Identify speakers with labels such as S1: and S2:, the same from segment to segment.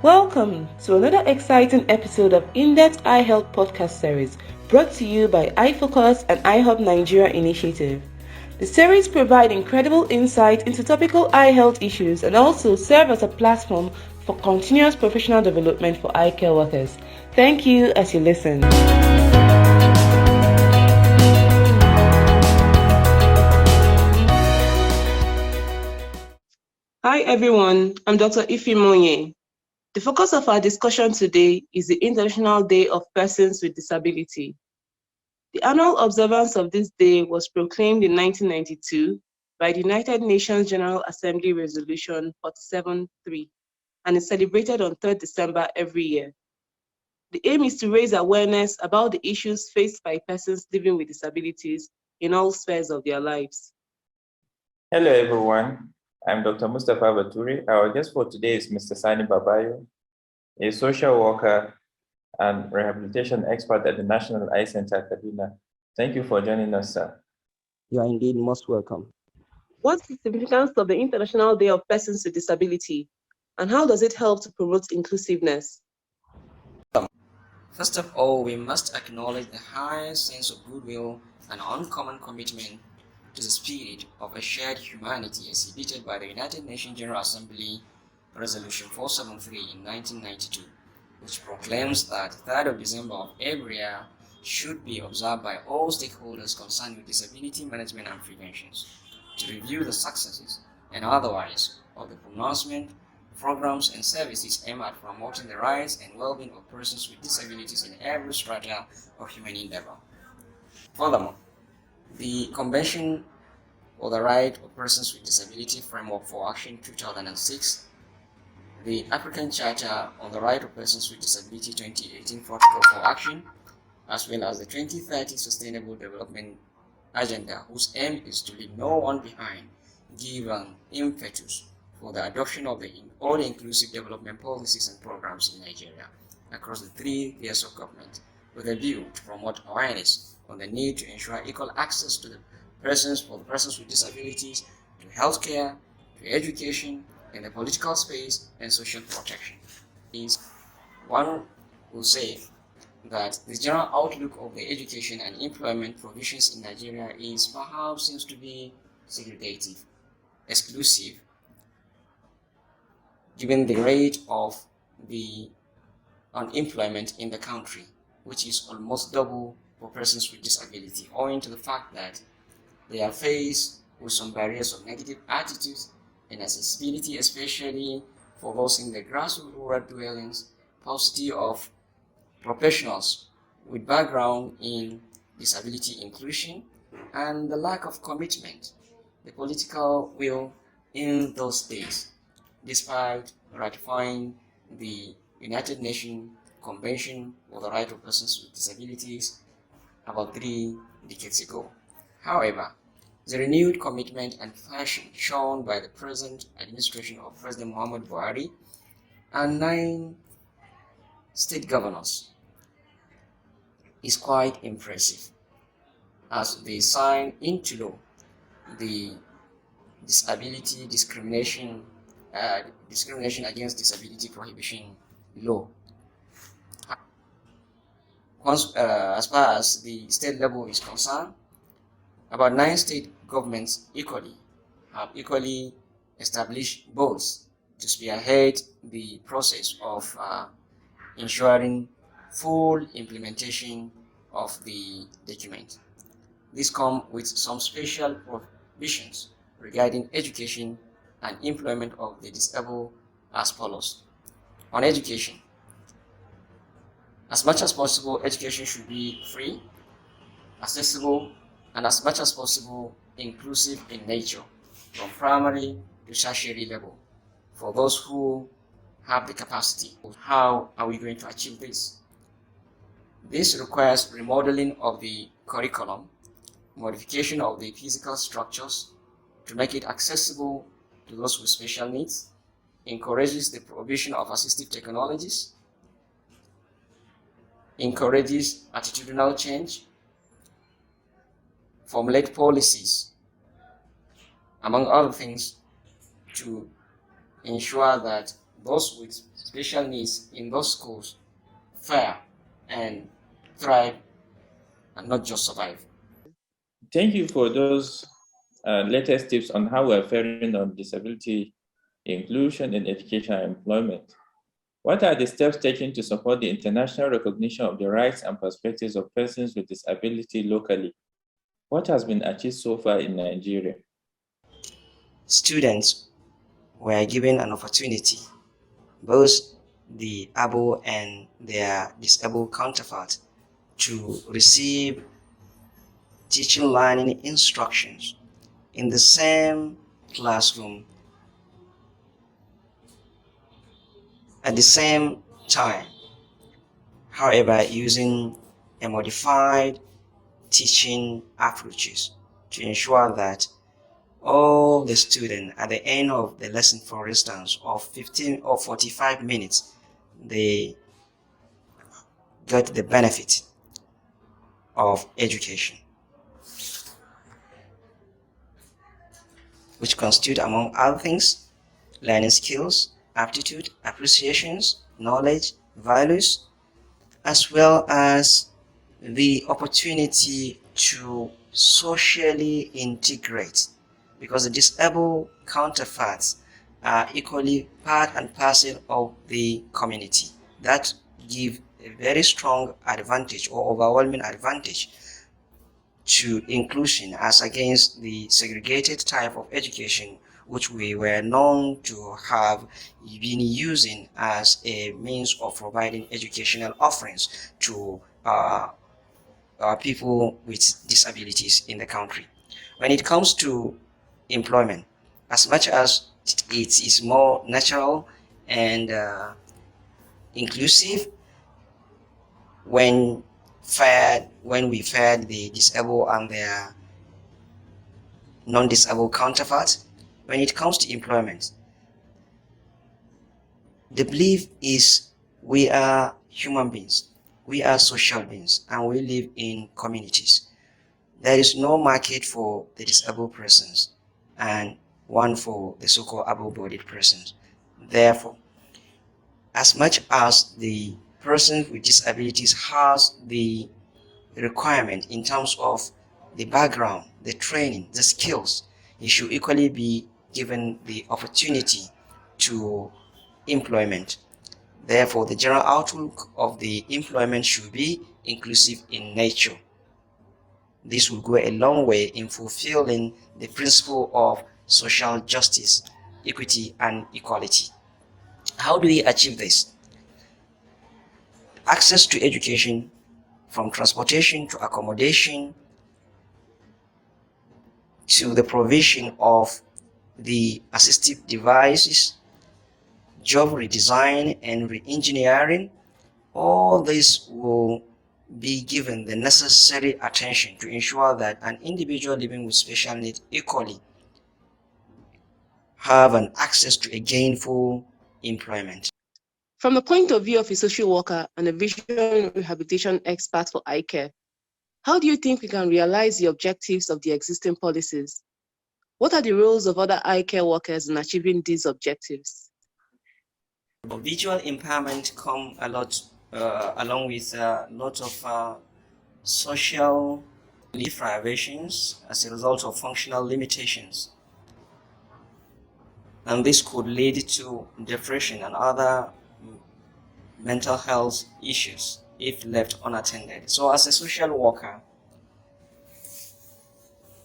S1: Welcome to another exciting episode of In-Depth Eye Health podcast series brought to you by iFocus and iHub Nigeria Initiative. The series provide incredible insight into topical eye health issues and also serve as a platform for continuous professional development for eye care workers. Thank you as you listen. Hi everyone, I'm Dr. Ifi Monye. The focus of our discussion today is the International Day of Persons with Disability. The annual observance of this day was proclaimed in 1992 by the United Nations General Assembly Resolution 47.3 and is celebrated on 3rd December every year. The aim is to raise awareness about the issues faced by persons living with disabilities in all spheres of their lives.
S2: Hello everyone, I'm Dr. Mustapha Baturi. Our guest for today is Mr. Sani Babayo, a social worker and rehabilitation expert at the National Eye Centre Kaduna. Thank you for joining us, sir.
S3: You are indeed most welcome.
S1: What's the significance of the International Day of Persons with Disability, and how does it help to promote inclusiveness?
S4: First of all, we must acknowledge the high sense of goodwill and uncommon commitment to the spirit of a shared humanity exhibited by the United Nations General Assembly Resolution 473 in 1992, which proclaims that 3rd of December of every year should be observed by all stakeholders concerned with disability management and preventions, to review the successes and otherwise of the pronouncement, programs and services aimed at promoting the rights and well-being of persons with disabilities in every strata of human endeavor. Furthermore, the Convention for the Right of Persons with Disability Framework for Action 2006, the African Charter on the Right of Persons with Disability 2018 Protocol for Action, as well as the 2030 Sustainable Development Agenda, whose aim is to leave no one behind, give an impetus for the adoption of the all-inclusive development policies and programs in Nigeria across the 3 tiers of government, with a view to promote awareness on the need to ensure equal access to the persons with disabilities, to healthcare, to education, in the political space, and social protection. One will say that the general outlook of the education and employment provisions in Nigeria seems to be segregative, exclusive, given the rate of the unemployment in the country, which is almost double for persons with disability, owing to the fact that they are faced with some barriers of negative attitudes and accessibility, especially for those in the grassroots rural dwellings, paucity of professionals with background in disability inclusion, and the lack of commitment, the political will in those days, despite ratifying the United Nations Convention for the Right of Persons with Disabilities about 3 decades ago. However, the renewed commitment and passion shown by the present administration of President Muhammad Buhari and 9 state governors is quite impressive, as they sign into law the Disability Discrimination Against Disability Prohibition Law. As far as the state level is concerned, about 9 state governments have equally established boards to spearhead the process of ensuring full implementation of the document. These come with some special provisions regarding education and employment of the disabled as follows. On education, as much as possible, education should be free, accessible, and as much as possible inclusive in nature, from primary to tertiary level, for those who have the capacity. How are we going to achieve this? This requires remodeling of the curriculum, modification of the physical structures to make it accessible to those with special needs, encourages the provision of assistive technologies, encourages attitudinal change, formulate policies, among other things, to ensure that those with special needs in those schools fare and thrive and not just survive.
S2: Thank you for those latest tips on how we're faring on disability inclusion in education and employment. What are the steps taken to support the international recognition of the rights and perspectives of persons with disability locally? What has been achieved so far in Nigeria?
S4: Students were given an opportunity, both the able and their disabled counterparts, to receive teaching learning instructions in the same classroom at the same time, however, using a modified teaching approaches to ensure that all the students at the end of the lesson, for instance, of 15 or 45 minutes, they got the benefit of education, which constitute, among other things, learning skills, aptitude, appreciations, knowledge, values, as well as the opportunity to socially integrate, because the disabled counterparts are equally part and parcel of the community. That give a very strong advantage or overwhelming advantage to inclusion as against the segregated type of education which we were known to have been using as a means of providing educational offerings to people with disabilities in the country. When it comes to employment, as much as it is more natural and inclusive when we fed the disabled and their non-disabled counterparts, when it comes to employment, the belief is we are human beings, we are social beings, and we live in communities. There is no market for the disabled persons and one for the so-called able-bodied persons. Therefore, as much as the person with disabilities has the requirement in terms of the background, the training, the skills, he should equally be given the opportunity to employment. Therefore, the general outlook of the employment should be inclusive in nature. This will go a long way in fulfilling the principle of social justice, equity, and equality. How do we achieve this? Access to education, from transportation to accommodation to the provision of the assistive devices, job redesign and re-engineering, all this will be given the necessary attention to ensure that an individual living with special needs equally have an access to a gainful employment.
S1: From the point of view of a social worker and a vision rehabilitation expert for eye care, how do you think we can realize the objectives of the existing policies? What are the roles of other eye care workers in achieving these objectives?
S4: Visual impairment come a lot along with a lot of social deprivations as a result of functional limitations, and this could lead to depression and other mental health issues if left unattended. So as a social worker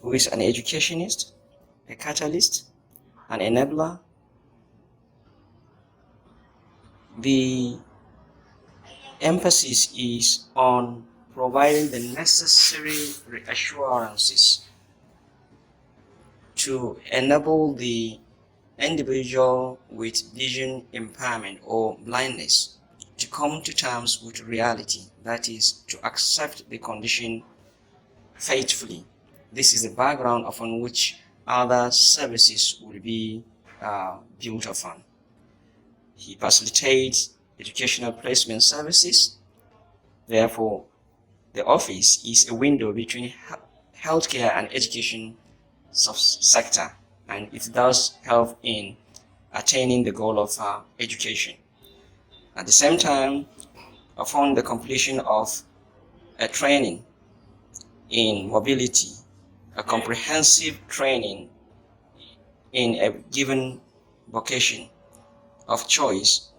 S4: who is an educationist, a catalyst, an enabler, the emphasis is on providing the necessary reassurances to enable the individual with vision impairment or blindness to come to terms with reality, that is, to accept the condition faithfully. This is the background upon which other services will be built upon. He facilitates educational placement services. Therefore, the office is a window between healthcare and education sector, and it does help in attaining the goal of education. At the same time, upon the completion of a training in mobility, a comprehensive training in a given vocation of choice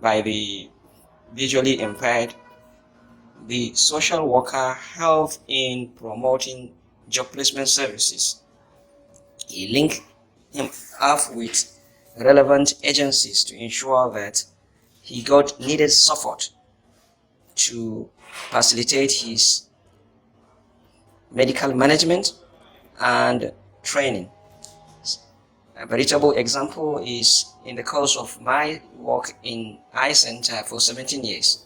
S4: by the visually impaired, the social worker helped in promoting job placement services. He linked him up with relevant agencies to ensure that he got needed support to facilitate his medical management and training. A veritable example is in the course of my work in Eye Center for 17 years.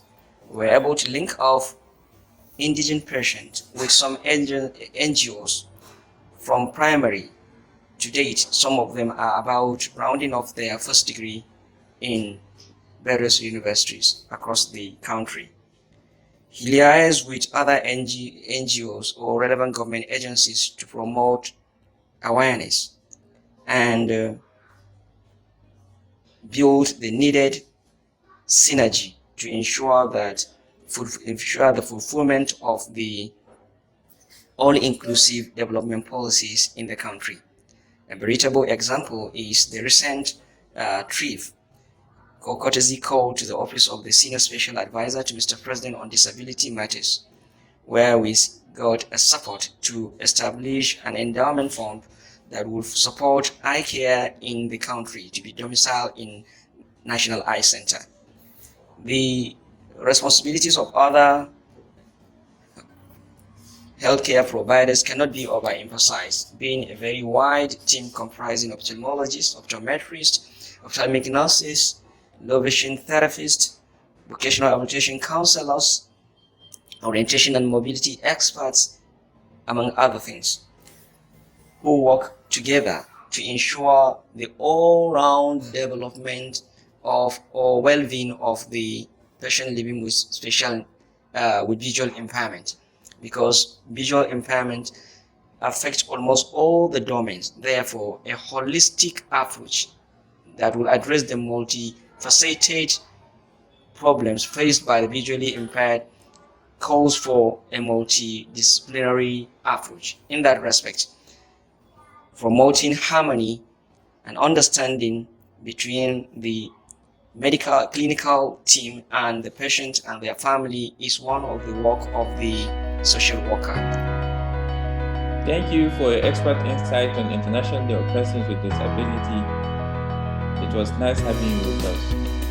S4: We were able to link off indigent patients with some NGOs from primary to date. Some of them are about rounding off their first degree in various universities across the country. He liaised with other NGOs or relevant government agencies to promote awareness and build the needed synergy to ensure the fulfillment of the all-inclusive development policies in the country. A veritable example is the recent trip or courtesy call to the Office of the Senior Special Advisor to Mr. President on Disability Matters, where we got a support to establish an endowment fund that will support eye care in the country to be domiciled in National Eye Centre. The responsibilities of other healthcare providers cannot be overemphasized, being a very wide team comprising ophthalmologists, optometrists, ophthalmic nurses, low vision therapists, vocational rehabilitation counselors, orientation and mobility experts, among other things, who work together to ensure the all-round development of or well-being of the patient living with visual impairment, because visual impairment affects almost all the domains. Therefore, a holistic approach that will address the multifaceted problems faced by the visually impaired calls for a multidisciplinary approach. In that respect, promoting harmony and understanding between the medical clinical team and the patient and their family is one of the work of the social worker.
S2: Thank you for your expert insight on International Day of Persons with Disability. It was nice having you with us.